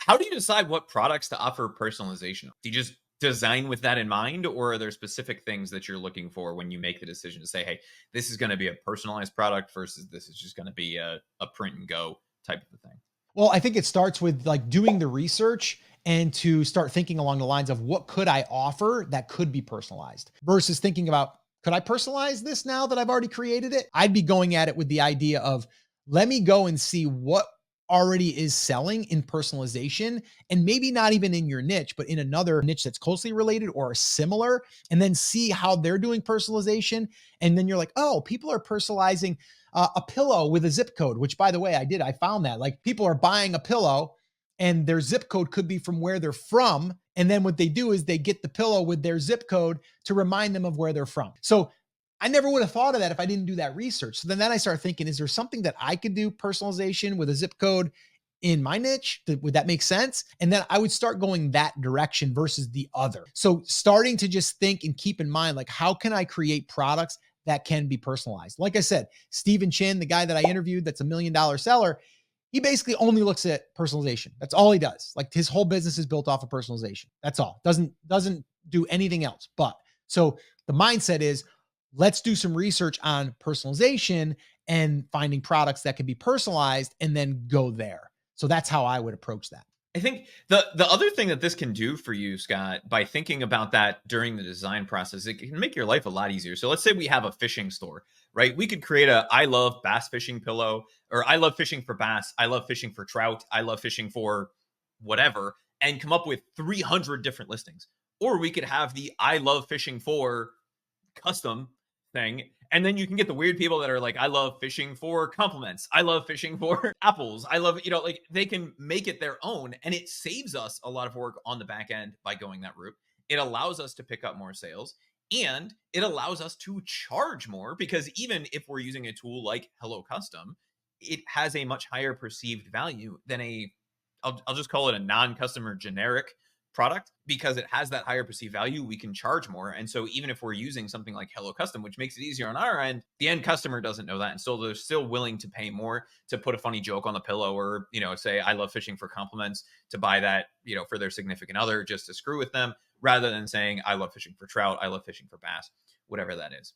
How do you decide what products to offer personalization? Do you just design with that in mind, or are there specific things that you're looking for when you make the decision to say, hey, this is going to be a personalized product versus this is just going to be a print and go type of a thing? Well, I think it starts with like doing the research and to start thinking along the lines of what could I offer that could be personalized versus thinking about, could I personalize this now that I've already created it? I'd be going at it with the idea of, let me go and see what already is selling in personalization, and maybe not even in your niche, but in another niche that's closely related or similar, and then see how they're doing personalization. And then you're like, oh, people are personalizing a pillow with a zip code, which by the way, I found that like people are buying a pillow and their zip code could be from where they're from. And then what they do is they get the pillow with their zip code to remind them of where they're from. So I never would have thought of that if I didn't do that research. So then I start thinking, is there something that I could do personalization with a zip code in my niche? Would that make sense? And then I would start going that direction versus the other. So starting to just think and keep in mind, like, how can I create products that can be personalized? Like I said, Stephen Chin, the guy that I interviewed, that's $1 million seller, he basically only looks at personalization. That's all he does. Like his whole business is built off of personalization. That's all. Doesn't do anything else. But so the mindset is, let's do some research on personalization and finding products that can be personalized and then go there. So that's how I would approach that. I think the other thing that this can do for you, Scott, by thinking about that during the design process, it can make your life a lot easier. So let's say we have a fishing store, right? We could create a I love bass fishing pillow, or I love fishing for bass, I love fishing for trout, I love fishing for whatever, and come up with 300 different listings. Or we could have the I love fishing for custom thing. And then you can get the weird people that are like, I love fishing for compliments. I love fishing for apples. I love, like they can make it their own. And it saves us a lot of work on the back end by going that route. It allows us to pick up more sales, and it allows us to charge more, because even if we're using a tool like Hello Custom, it has a much higher perceived value than I'll just call it a non-customer generic product. Because it has that higher perceived value, we can charge more. And so even if we're using something like Hello Custom, which makes it easier on our end, the end customer doesn't know that, and so they're still willing to pay more to put a funny joke on the pillow, or say I love fishing for compliments, to buy that for their significant other, just to screw with them, rather than saying I love fishing for trout, I love fishing for bass, whatever that is.